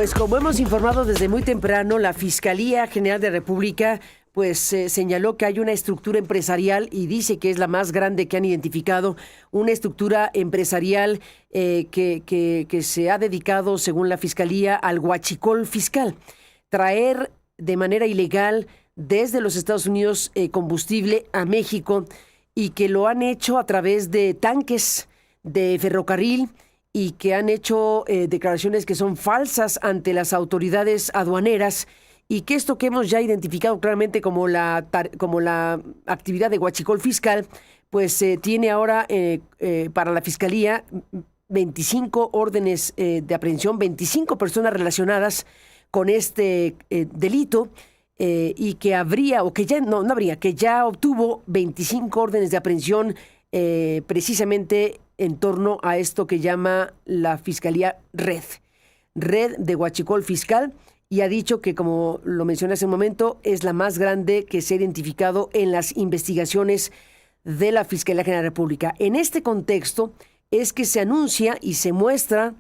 Pues como hemos informado desde muy temprano, la Fiscalía General de la República señaló que hay una estructura empresarial y dice que es la más grande que han identificado, una estructura empresarial que se ha dedicado, según la Fiscalía, al huachicol fiscal, traer de manera ilegal desde los Estados Unidos combustible a México, y que lo han hecho a través de tanques de ferrocarril y que han hecho declaraciones que son falsas ante las autoridades aduaneras, y que esto que hemos ya identificado claramente como la actividad de huachicol fiscal, pues tiene ahora para la Fiscalía 25 órdenes de aprehensión, 25 personas relacionadas con este delito, y que habría, o que ya no habría, que ya obtuvo 25 órdenes de aprehensión precisamente en torno a esto que llama la Fiscalía Red de huachicol fiscal, y ha dicho que, como lo mencioné hace un momento, es la más grande que se ha identificado en las investigaciones de la Fiscalía General de la República. En este contexto es que se anuncia y se muestran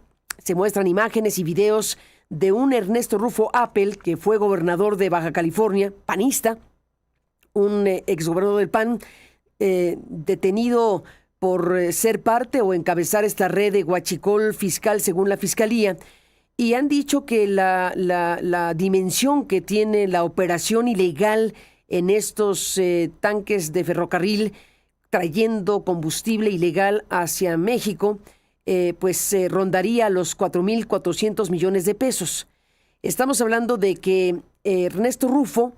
imágenes y videos de un Ernesto Rufo Appel, que fue gobernador de Baja California, panista, un exgobernador del PAN, detenido por ser parte o encabezar esta red de huachicol fiscal, según la Fiscalía. Y han dicho que la dimensión que tiene la operación ilegal en estos tanques de ferrocarril trayendo combustible ilegal hacia México, rondaría los 4.400 millones de pesos. Estamos hablando de que Ernesto Rufo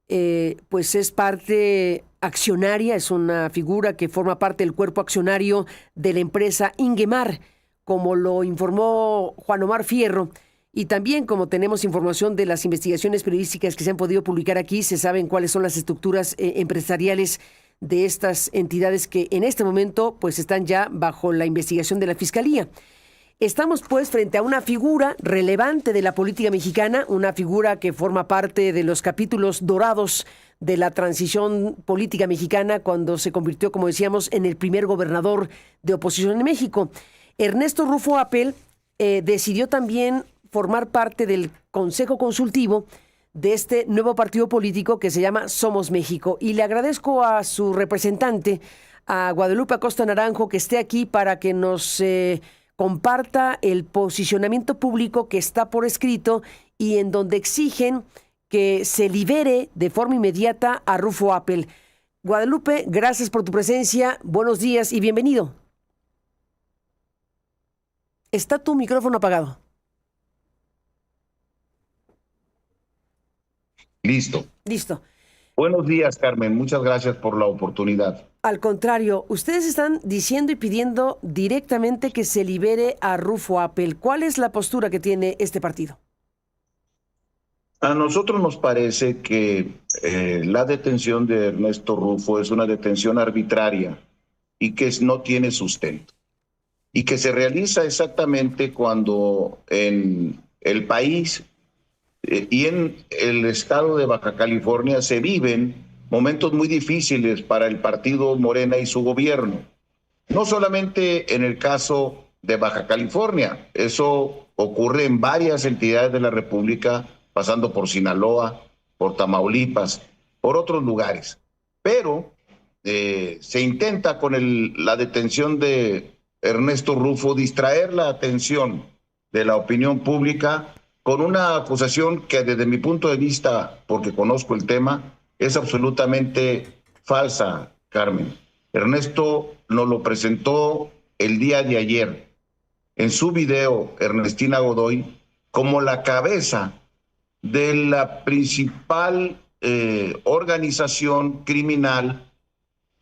es parte accionaria, es una figura que forma parte del cuerpo accionario de la empresa Ingemar, como lo informó Juan Omar Fierro, y también, como tenemos información de las investigaciones periodísticas que se han podido publicar aquí, se saben cuáles son las estructuras empresariales de estas entidades que en este momento pues están ya bajo la investigación de la Fiscalía. Estamos pues frente a una figura relevante de la política mexicana, una figura que forma parte de los capítulos dorados de la transición política mexicana, cuando se convirtió, como decíamos, en el primer gobernador de oposición en México. Ernesto Rufo Appel decidió también formar parte del Consejo Consultivo de este nuevo partido político que se llama Somos México. Y le agradezco a su representante, a Guadalupe Acosta Naranjo, que esté aquí para que nos comparta el posicionamiento público que está por escrito y en donde exigen que se libere de forma inmediata a Rufo Appel. Guadalupe, gracias por tu presencia, buenos días y bienvenido. Está tu micrófono apagado. Listo. Buenos días, Carmen. Muchas gracias por la oportunidad. Al contrario, ustedes están diciendo y pidiendo directamente que se libere a Rufo Appel. ¿Cuál es la postura que tiene este partido? A nosotros nos parece que la detención de Ernesto Rufo es una detención arbitraria y que no tiene sustento, y que se realiza exactamente cuando en el país y en el estado de Baja California se viven momentos muy difíciles para el partido Morena y su gobierno. No solamente en el caso de Baja California, eso ocurre en varias entidades de la República, pasando por Sinaloa, por Tamaulipas, por otros lugares. Pero se intenta con la detención de Ernesto Rufo distraer la atención de la opinión pública con una acusación que, desde mi punto de vista, porque conozco el tema, es absolutamente falsa, Carmen. Ernesto nos lo presentó el día de ayer en su video, Ernestina Godoy, como la cabeza de la principal organización criminal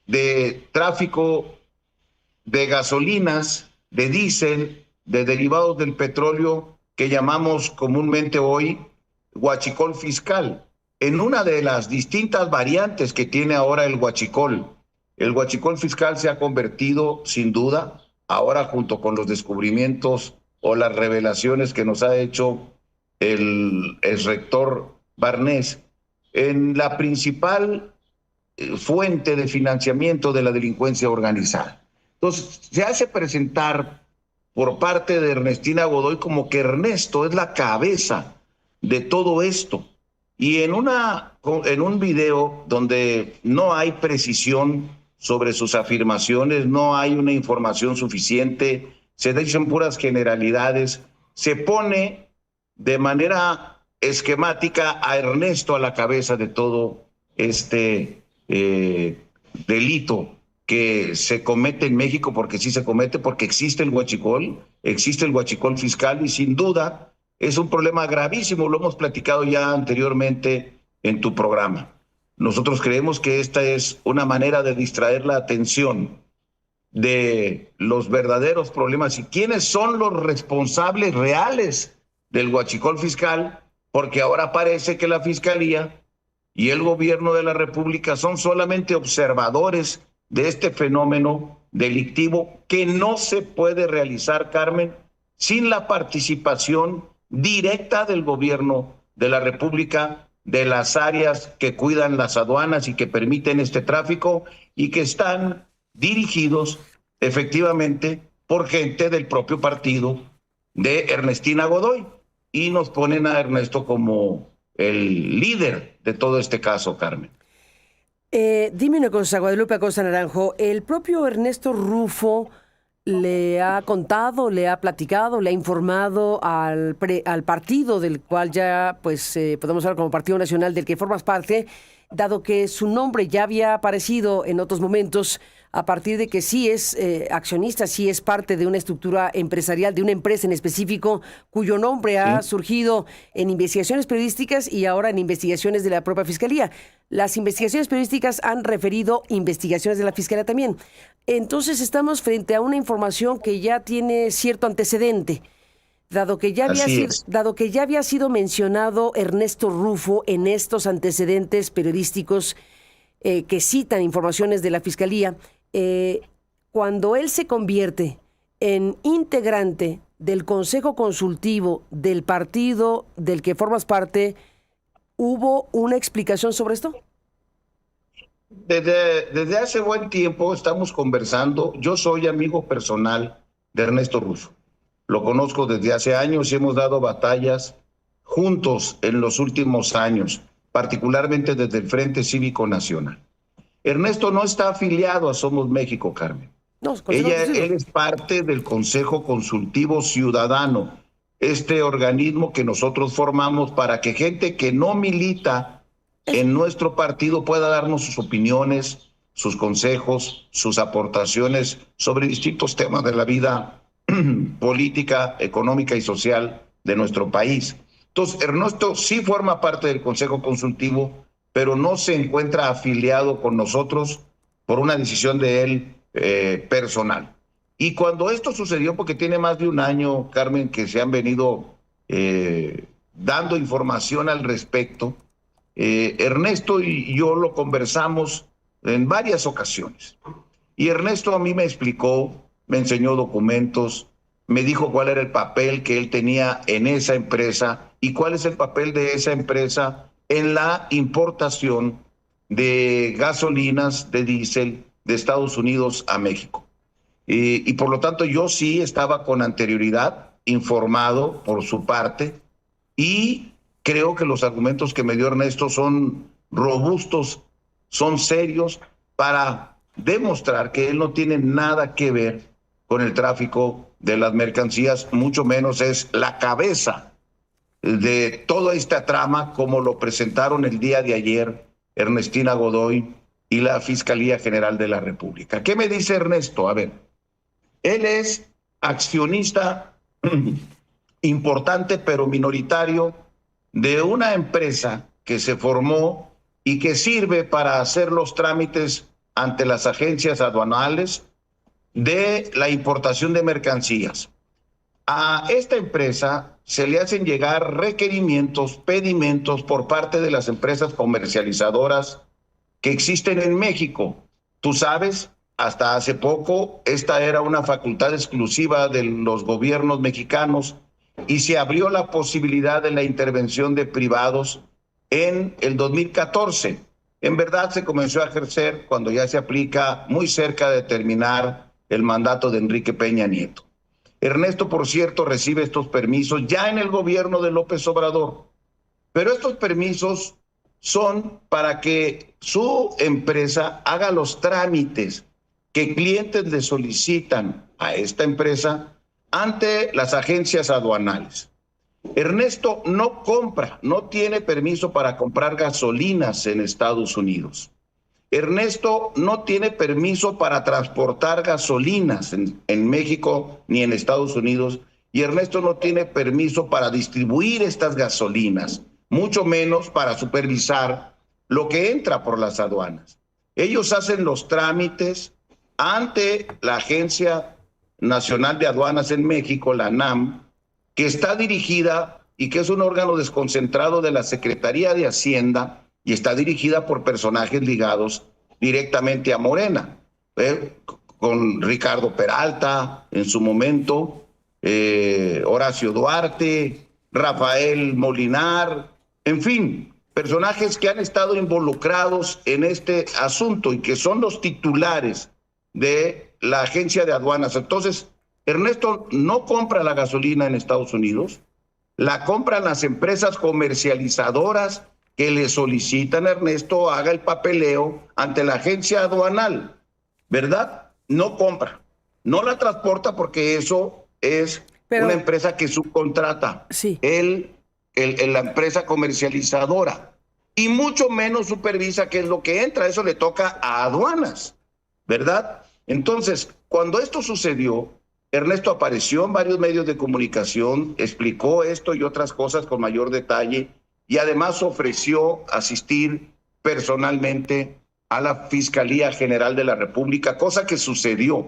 de tráfico de gasolinas, de diésel, de derivados del petróleo, que llamamos comúnmente hoy huachicol fiscal, en una de las distintas variantes que tiene ahora el huachicol. El huachicol fiscal se ha convertido, sin duda, ahora junto con los descubrimientos o las revelaciones que nos ha hecho el rector Barnés, en la principal fuente de financiamiento de la delincuencia organizada. Entonces, se hace presentar por parte de Ernestina Godoy como que Ernesto es la cabeza de todo esto. Y en un video donde no hay precisión sobre sus afirmaciones, no hay una información suficiente, se dicen puras generalidades, se pone de manera esquemática a Ernesto a la cabeza de todo este delito que se comete en México, porque sí se comete, porque existe el huachicol fiscal, y sin duda es un problema gravísimo. Lo hemos platicado ya anteriormente en tu programa. Nosotros creemos que esta es una manera de distraer la atención de los verdaderos problemas y quiénes son los responsables reales del huachicol fiscal, porque ahora parece que la Fiscalía y el gobierno de la República son solamente observadores de este fenómeno delictivo que no se puede realizar, Carmen, sin la participación directa del gobierno de la República, de las áreas que cuidan las aduanas y que permiten este tráfico y que están dirigidos efectivamente por gente del propio partido de Ernestina Godoy, y nos ponen a Ernesto como el líder de todo este caso, Carmen. Dime una cosa, Guadalupe Acosta Naranjo, ¿el propio Ernesto Rufo le ha contado, le ha platicado, le ha informado al partido del cual ya pues podemos hablar como Partido Nacional del que formas parte, dado que su nombre ya había aparecido en otros momentos, a partir de que sí es accionista, sí es parte de una estructura empresarial, de una empresa en específico, cuyo nombre ha surgido en investigaciones periodísticas y ahora en investigaciones de la propia Fiscalía? Las investigaciones periodísticas han referido investigaciones de la Fiscalía también. Entonces estamos frente a una información que ya tiene cierto antecedente. Dado que ya había sido mencionado Ernesto Rufo en estos antecedentes periodísticos que citan informaciones de la Fiscalía, cuando él se convierte en integrante del Consejo Consultivo del partido del que formas parte, ¿hubo una explicación sobre esto? Desde hace buen tiempo estamos conversando. Yo soy amigo personal de Ernesto Rufo. Lo conozco desde hace años y hemos dado batallas juntos en los últimos años, particularmente desde el Frente Cívico Nacional. Ernesto no está afiliado a Somos México, Carmen. No, Él es parte del Consejo Consultivo Ciudadano, este organismo que nosotros formamos para que gente que no milita en nuestro partido pueda darnos sus opiniones, sus consejos, sus aportaciones sobre distintos temas de la vida política, económica y social de nuestro país. Entonces, Ernesto sí forma parte del Consejo Consultivo, pero no se encuentra afiliado con nosotros por una decisión de él personal. Y cuando esto sucedió, porque tiene más de un año, Carmen, que se han venido dando información al respecto, Ernesto y yo lo conversamos en varias ocasiones. Y Ernesto a mí me explicó, me enseñó documentos, me dijo cuál era el papel que él tenía en esa empresa y cuál es el papel de esa empresa en la importación de gasolinas, de diésel de Estados Unidos a México. Y por lo tanto yo sí estaba con anterioridad informado por su parte y creo que los argumentos que me dio Ernesto son robustos, son serios para demostrar que él no tiene nada que ver con el tráfico de las mercancías, mucho menos es la cabeza de toda esta trama, como lo presentaron el día de ayer Ernestina Godoy y la Fiscalía General de la República. ¿Qué me dice Ernesto? A ver, él es accionista importante pero minoritario de una empresa que se formó y que sirve para hacer los trámites ante las agencias aduanales de la importación de mercancías. A esta empresa se le hacen llegar requerimientos, pedimentos por parte de las empresas comercializadoras que existen en México. Tú sabes, hasta hace poco esta era una facultad exclusiva de los gobiernos mexicanos y se abrió la posibilidad de la intervención de privados en el 2014. En verdad se comenzó a ejercer cuando ya se aplica muy cerca de terminar el mandato de Enrique Peña Nieto. Ernesto, por cierto, recibe estos permisos ya en el gobierno de López Obrador, pero estos permisos son para que su empresa haga los trámites que clientes le solicitan a esta empresa ante las agencias aduanales. Ernesto no compra, no tiene permiso para comprar gasolinas en Estados Unidos. Ernesto no tiene permiso para transportar gasolinas en México ni en Estados Unidos, y Ernesto no tiene permiso para distribuir estas gasolinas, mucho menos para supervisar lo que entra por las aduanas. Ellos hacen los trámites ante la Agencia Nacional de Aduanas en México, la ANAM, que está dirigida y que es un órgano desconcentrado de la Secretaría de Hacienda y está dirigida por personajes ligados directamente a Morena, con Ricardo Peralta en su momento, Horacio Duarte, Rafael Molinar, en fin, personajes que han estado involucrados en este asunto y que son los titulares de la agencia de aduanas. Entonces, Ernesto no compra la gasolina en Estados Unidos, la compran las empresas comercializadoras que le solicitan a Ernesto haga el papeleo ante la agencia aduanal, ¿verdad? No compra, no la transporta porque eso es una empresa que subcontrata la empresa comercializadora y mucho menos supervisa qué es lo que entra, eso le toca a aduanas, ¿verdad? Entonces, cuando esto sucedió, Ernesto apareció en varios medios de comunicación, explicó esto y otras cosas con mayor detalle y además ofreció asistir personalmente a la Fiscalía General de la República, cosa que sucedió.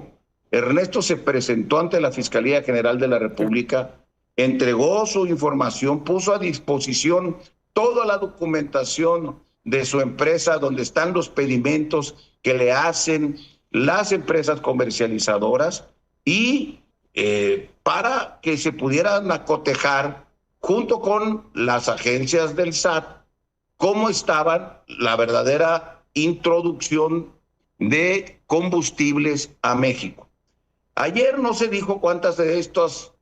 Ernesto se presentó ante la Fiscalía General de la República, entregó su información, puso a disposición toda la documentación de su empresa, donde están los pedimentos que le hacen las empresas comercializadoras y para que se pudieran acotejar junto con las agencias del SAT cómo estaban la verdadera introducción de combustibles a México. Ayer no se dijo cuántas de estas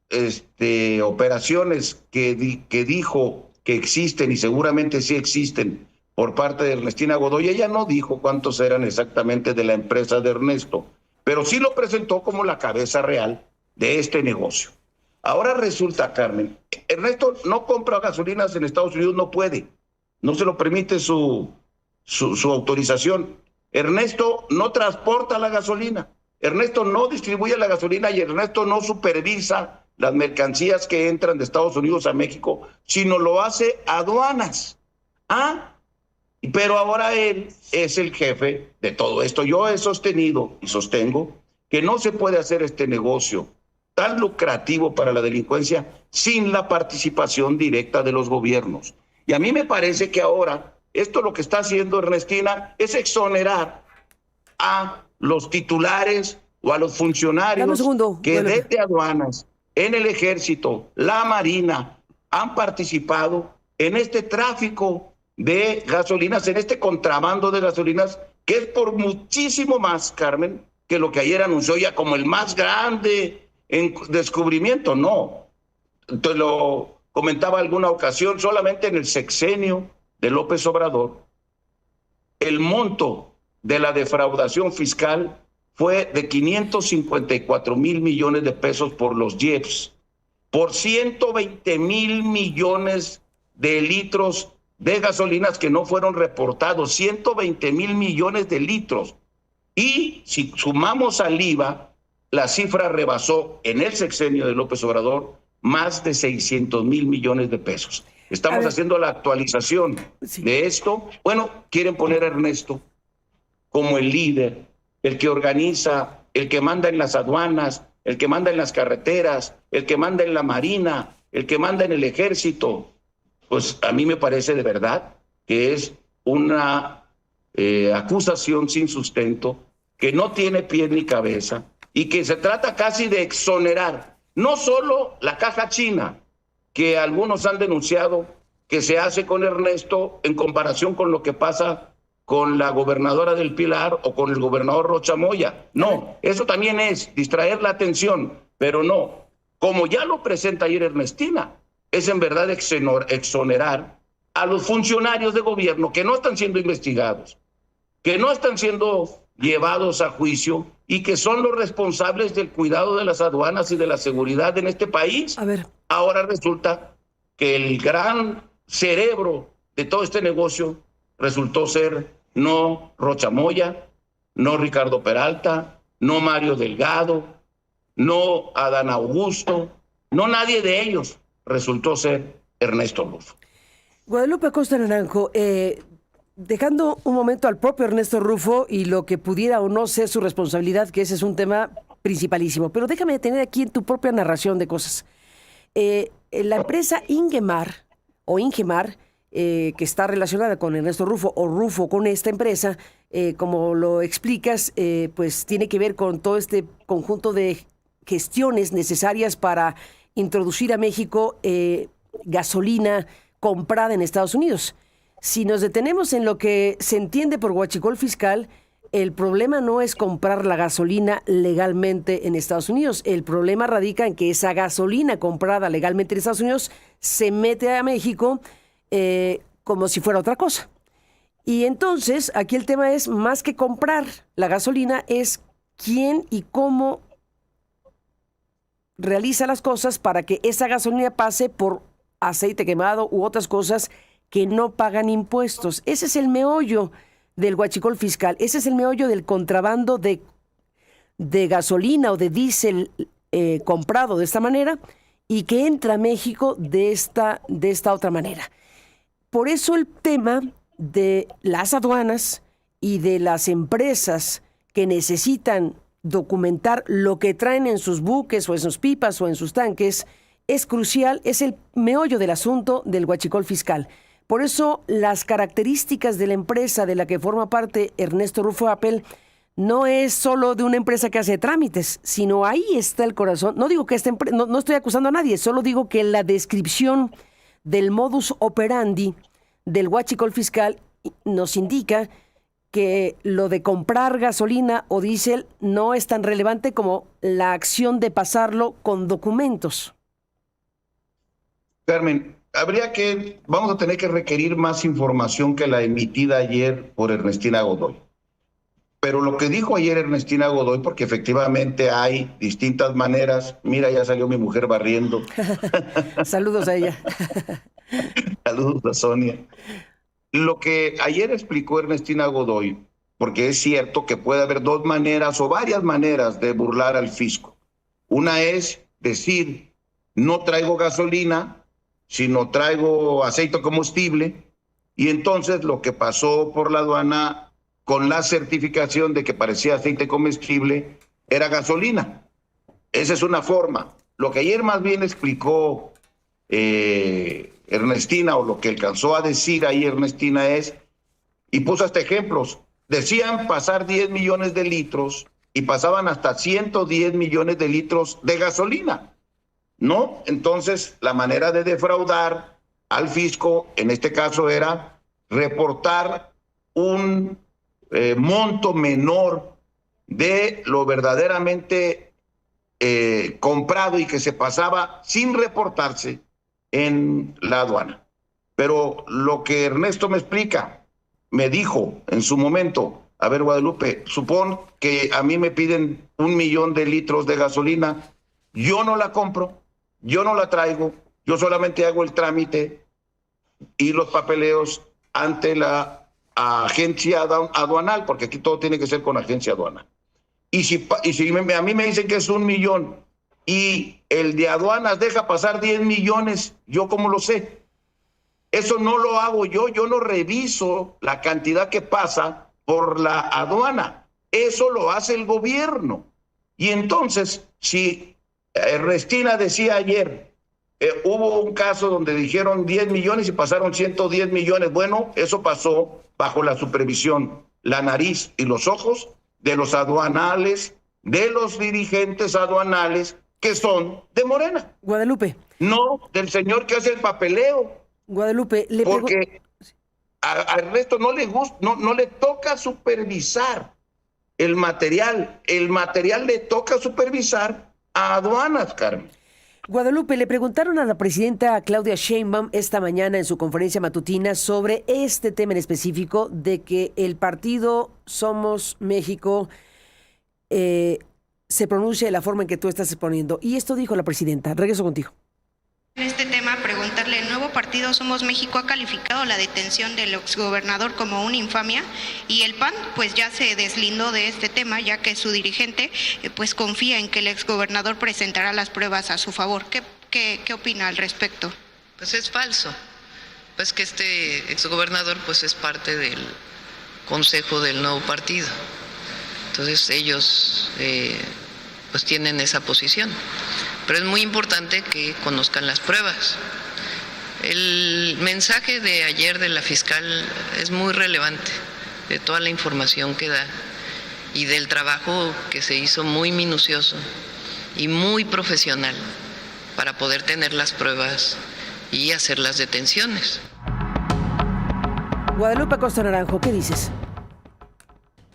operaciones que dijo que existen y seguramente sí existen por parte de Ernestina Godoy. Ella no dijo cuántos eran exactamente de la empresa de Ernesto, pero sí lo presentó como la cabeza real de este negocio. Ahora resulta, Carmen, Ernesto no compra gasolinas en Estados Unidos, no puede, no se lo permite su autorización. Ernesto no transporta la gasolina, Ernesto no distribuye la gasolina y Ernesto no supervisa las mercancías que entran de Estados Unidos a México, sino lo hace aduanas. Pero ahora él es el jefe de todo esto. Yo he sostenido y sostengo que no se puede hacer este negocio tan lucrativo para la delincuencia sin la participación directa de los gobiernos. Y a mí me parece que ahora esto lo que está haciendo Ernestina es exonerar a los titulares o a los funcionarios que desde aduanas, en el ejército, la marina, han participado en este tráfico de gasolinas, en este contrabando de gasolinas, que es por muchísimo más, Carmen, que lo que ayer anunció ya como el más grande en descubrimiento. No, te lo comentaba alguna ocasión, solamente en el sexenio de López Obrador, el monto de la defraudación fiscal fue de 554,000 millones de pesos por los IEPS, por 120,000 millones de litros de gasolinas que no fueron reportados, 120,000 millones de litros. Y si sumamos al IVA, la cifra rebasó en el sexenio de López Obrador más de 600,000 millones de pesos. Estamos haciendo la actualización de esto. Bueno, quieren poner a Ernesto como el líder, el que organiza, el que manda en las aduanas, el que manda en las carreteras, el que manda en la marina, el que manda en el ejército. Pues a mí me parece de verdad que es una acusación sin sustento, que no tiene pie ni cabeza y que se trata casi de exonerar no solo la caja china, que algunos han denunciado que se hace con Ernesto en comparación con lo que pasa con la gobernadora del Pilar o con el gobernador Rocha Moya. No, eso también es distraer la atención, pero no. como ya lo presenta ayer Ernestina, es en verdad exonerar a los funcionarios de gobierno que no están siendo investigados, que no están siendo llevados a juicio y que son los responsables del cuidado de las aduanas y de la seguridad en este país. A ver. Ahora resulta que el gran cerebro de todo este negocio resultó ser no Rocha Moya, no Ricardo Peralta, no Mario Delgado, no Adán Augusto, no nadie de ellos resultó ser Ernesto Rufo. Guadalupe Acosta Naranjo, dejando un momento al propio Ernesto Rufo y lo que pudiera o no ser su responsabilidad, que ese es un tema principalísimo, pero déjame detener aquí en tu propia narración de cosas. La empresa Ingemar, que está relacionada con Ernesto Rufo o Rufo con esta empresa, como lo explicas, pues tiene que ver con todo este conjunto de gestiones necesarias para introducir a México gasolina comprada en Estados Unidos. Si nos detenemos en lo que se entiende por huachicol fiscal, el problema no es comprar la gasolina legalmente en Estados Unidos. El problema radica en que esa gasolina comprada legalmente en Estados Unidos se mete a México como si fuera otra cosa. Y entonces, aquí el tema es, más que comprar la gasolina, es quién y cómo realiza las cosas para que esa gasolina pase por aceite quemado u otras cosas que no pagan impuestos. Ese es el meollo del huachicol fiscal. Ese es el meollo del contrabando de gasolina o de diésel comprado de esta manera y que entra a México de esta otra manera. Por eso el tema de las aduanas y de las empresas que necesitan documentar lo que traen en sus buques o en sus pipas o en sus tanques es crucial, es el meollo del asunto del huachicol fiscal. Por eso las características de la empresa de la que forma parte Ernesto Rufo Appel no es solo de una empresa que hace trámites, sino ahí está el corazón. No digo que no estoy acusando a nadie, solo digo que la descripción del modus operandi del huachicol fiscal nos indica que lo de comprar gasolina o diésel no es tan relevante como la acción de pasarlo con documentos. Carmen, vamos a tener que requerir más información que la emitida ayer por Ernestina Godoy. Pero lo que dijo ayer Ernestina Godoy, porque efectivamente hay distintas maneras. Mira, ya salió mi mujer barriendo. Saludos a ella. Saludos a Sonia. Lo que ayer explicó Ernestina Godoy, porque es cierto que puede haber dos maneras o varias maneras de burlar al fisco. Una es decir, no traigo gasolina, sino traigo aceite combustible, y entonces lo que pasó por la aduana con la certificación de que parecía aceite comestible era gasolina. Esa es una forma. Lo que ayer más bien explicó Ernestina, o lo que alcanzó a decir ahí Ernestina es, y puso hasta ejemplos, decían pasar 10 millones de litros y pasaban hasta 110 millones de litros de gasolina, ¿no? Entonces, la manera de defraudar al fisco, en este caso, era reportar un monto menor de lo verdaderamente comprado y que se pasaba sin reportarse en la aduana. Pero lo que Ernesto me dijo en su momento, a ver, Guadalupe, supón que a mí me piden 1 millón de litros de gasolina, yo no la compro, yo no la traigo, yo solamente hago el trámite y los papeleos ante la agencia aduanal, porque aquí todo tiene que ser con agencia aduanal. Y si a mí me dicen que es 1 millón y el de aduanas deja pasar 10 millones, ¿yo cómo lo sé? Eso no lo hago yo no reviso la cantidad que pasa por la aduana, eso lo hace el gobierno. Y entonces, si Ernestina decía ayer, hubo un caso donde dijeron 10 millones y pasaron 110 millones, bueno, eso pasó bajo la supervisión, la nariz y los ojos de los aduanales, de los dirigentes aduanales que son de Morena. Guadalupe. No del señor que hace el papeleo. Guadalupe, porque a Ernesto no le gusta, no le toca supervisar el material le toca supervisar a aduanas, Carmen. Guadalupe, le preguntaron a la presidenta Claudia Sheinbaum esta mañana en su conferencia matutina sobre este tema en específico de que el partido Somos México se pronuncia de la forma en que tú estás exponiendo. Y esto dijo la presidenta. Regreso contigo. En este tema, preguntarle, ¿el nuevo partido Somos México ha calificado la detención del exgobernador como una infamia? Y el PAN pues ya se deslindó de este tema, ya que su dirigente pues confía en que el exgobernador presentará las pruebas a su favor. ¿Qué opina al respecto? Pues es falso. Pues que este exgobernador pues es parte del consejo del nuevo partido. Entonces ellos pues tienen esa posición. Pero es muy importante que conozcan las pruebas. El mensaje de ayer de la fiscal es muy relevante, de toda la información que da y del trabajo que se hizo muy minucioso y muy profesional para poder tener las pruebas y hacer las detenciones. Guadalupe Acosta Naranjo, ¿qué dices?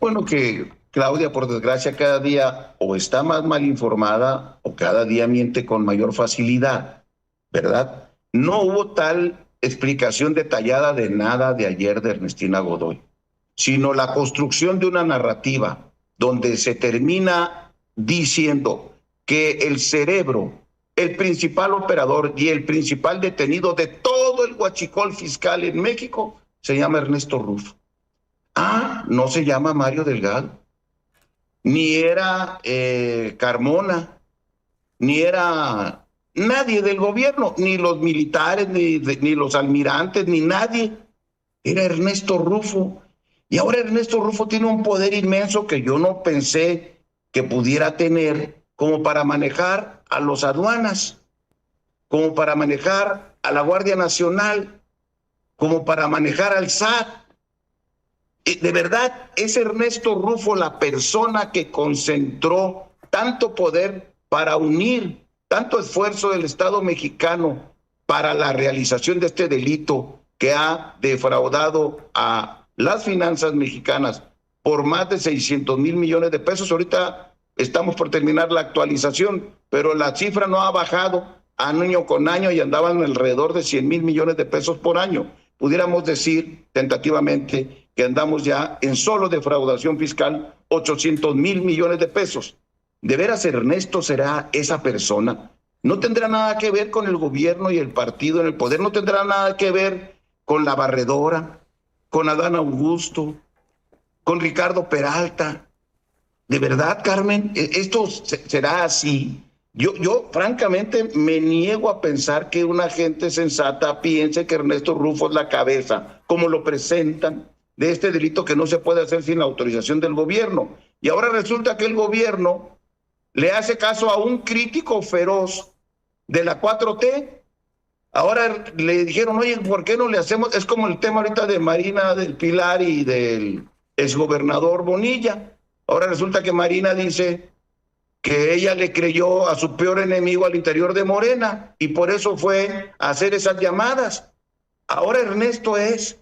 Bueno, que Claudia, por desgracia, cada día o está más mal informada o cada día miente con mayor facilidad, ¿verdad? No hubo tal explicación detallada de nada de ayer de Ernestina Godoy, sino la construcción de una narrativa donde se termina diciendo que el cerebro, el principal operador y el principal detenido de todo el huachicol fiscal en México se llama Ernesto Rufo. No se llama Mario Delgado, ni era Carmona, ni era nadie del gobierno, ni los militares, ni los almirantes, ni nadie. Era Ernesto Rufo. Y ahora Ernesto Rufo tiene un poder inmenso que yo no pensé que pudiera tener, como para manejar a los aduanas, como para manejar a la Guardia Nacional, como para manejar al SAT. De verdad, es Ernesto Rufo la persona que concentró tanto poder para unir tanto esfuerzo del Estado mexicano para la realización de este delito que ha defraudado a las finanzas mexicanas por más de 600 mil millones de pesos. Ahorita estamos por terminar la actualización, pero la cifra no ha bajado año con año y andaban alrededor de 100 mil millones de pesos por año. Pudiéramos decir tentativamente que andamos ya en solo defraudación fiscal 800 mil millones de pesos. ¿De veras Ernesto será esa persona? No tendrá nada que ver con el gobierno y el partido en el poder, no tendrá nada que ver con la Barredora, con Adán Augusto, con Ricardo Peralta. ¿De verdad, Carmen, esto será así? Yo francamente me niego a pensar que una gente sensata piense que Ernesto Rufo es la cabeza, como lo presentan, de este delito que no se puede hacer sin la autorización del gobierno. Y ahora resulta que el gobierno le hace caso a un crítico feroz de la 4T. Ahora le dijeron, oye, ¿por qué no le hacemos? Es como el tema ahorita de Marina del Pilar y del exgobernador Bonilla. Ahora resulta que Marina dice que ella le creyó a su peor enemigo al interior de Morena y por eso fue a hacer esas llamadas. Ahora Ernesto es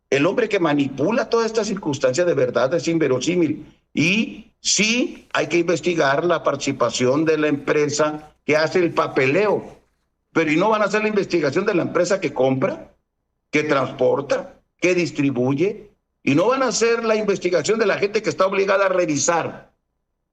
el hombre que manipula toda esta circunstancia. De verdad es inverosímil. Y sí hay que investigar la participación de la empresa que hace el papeleo. Pero ¿y no van a hacer la investigación de la empresa que compra, que transporta, que distribuye? ¿Y no van a hacer la investigación de la gente que está obligada a revisar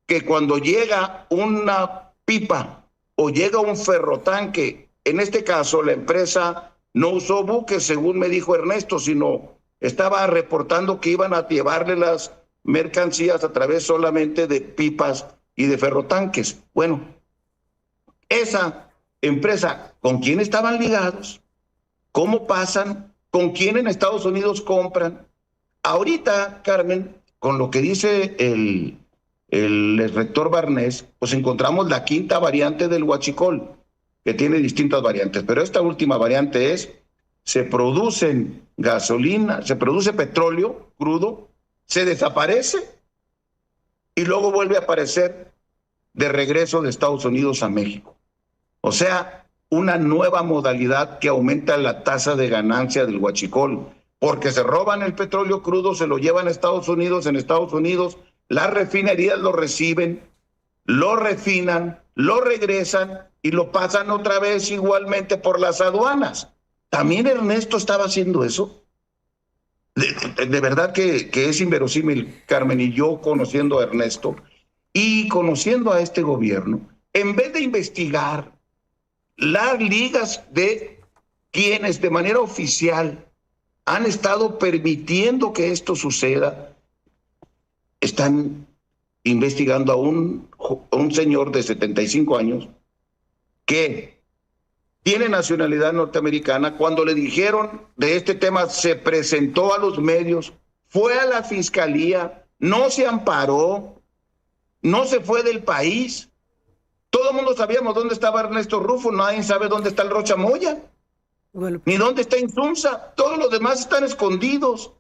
que cuando llega una pipa o llega un ferrotanque, en este caso la empresa no usó buques, según me dijo Ernesto, sino estaba reportando que iban a llevarle las mercancías a través solamente de pipas y de ferrotanques? Bueno, esa empresa, ¿con quién estaban ligados? ¿Cómo pasan? ¿Con quién en Estados Unidos compran? Ahorita, Carmen, con lo que dice el rector Barnés, pues encontramos la quinta variante del huachicol, que tiene distintas variantes, pero esta última variante es: se producen gasolina, se produce petróleo crudo, se desaparece y luego vuelve a aparecer de regreso de Estados Unidos a México. O sea, una nueva modalidad que aumenta la tasa de ganancia del huachicol, porque se roban el petróleo crudo, se lo llevan a Estados Unidos, en Estados Unidos las refinerías lo reciben, lo refinan, lo regresan y lo pasan otra vez igualmente por las aduanas. ¿También Ernesto estaba haciendo eso? De verdad que es inverosímil, Carmen, y yo conociendo a Ernesto y conociendo a este gobierno, en vez de investigar las ligas de quienes de manera oficial han estado permitiendo que esto suceda, están investigando a un señor de 75 años que tiene nacionalidad norteamericana. Cuando le dijeron de este tema, se presentó a los medios, fue a la fiscalía, no se amparó, no se fue del país. Todo el mundo sabíamos dónde estaba Ernesto Rufo, nadie sabe dónde está el Rocha Moya, ni dónde está Insunza. Todos los demás están escondidos.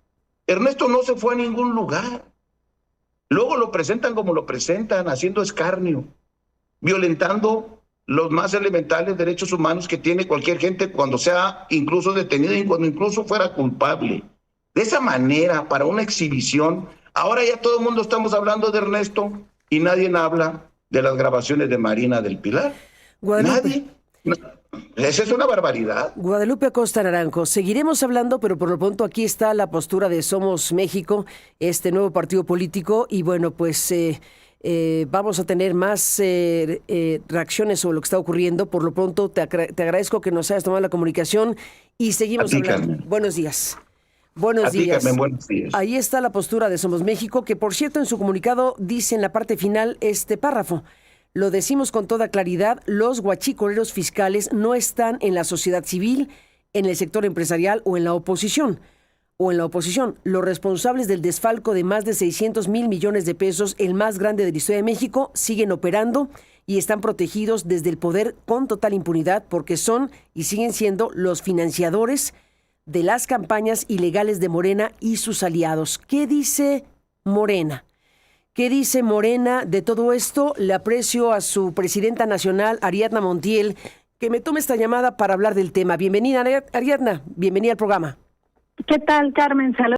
Ernesto no se fue a ningún lugar. Luego lo presentan como lo presentan, haciendo escarnio, violentando los más elementales derechos humanos que tiene cualquier gente cuando sea incluso detenido y cuando incluso fuera culpable. De esa manera, para una exhibición, ahora ya todo el mundo estamos hablando de Ernesto y nadie habla de las grabaciones de Marina del Pilar. Guadalupe. Nadie. Esa es una barbaridad. Guadalupe Acosta Naranjo, seguiremos hablando, pero por lo pronto aquí está la postura de Somos México, este nuevo partido político, y bueno, pues vamos a tener más reacciones sobre lo que está ocurriendo. Por lo pronto te agradezco que nos hayas tomado la comunicación y seguimos hablando. Carmen. Buenos días. Buenos días. Carmen, buenos días. Ahí está la postura de Somos México, que por cierto en su comunicado dice en la parte final este párrafo: lo decimos con toda claridad, los guachicoleros fiscales no están en la sociedad civil, en el sector empresarial o en la oposición. Los responsables del desfalco de más de 600 mil millones de pesos, el más grande de la historia de México, siguen operando y están protegidos desde el poder con total impunidad porque son y siguen siendo los financiadores de las campañas ilegales de Morena y sus aliados. ¿Qué dice Morena? ¿Qué dice Morena de todo esto? Le aprecio a su presidenta nacional, Ariadna Montiel, que me tome esta llamada para hablar del tema. Bienvenida, Ariadna. Bienvenida al programa. ¿Qué tal, Carmen? Saludos.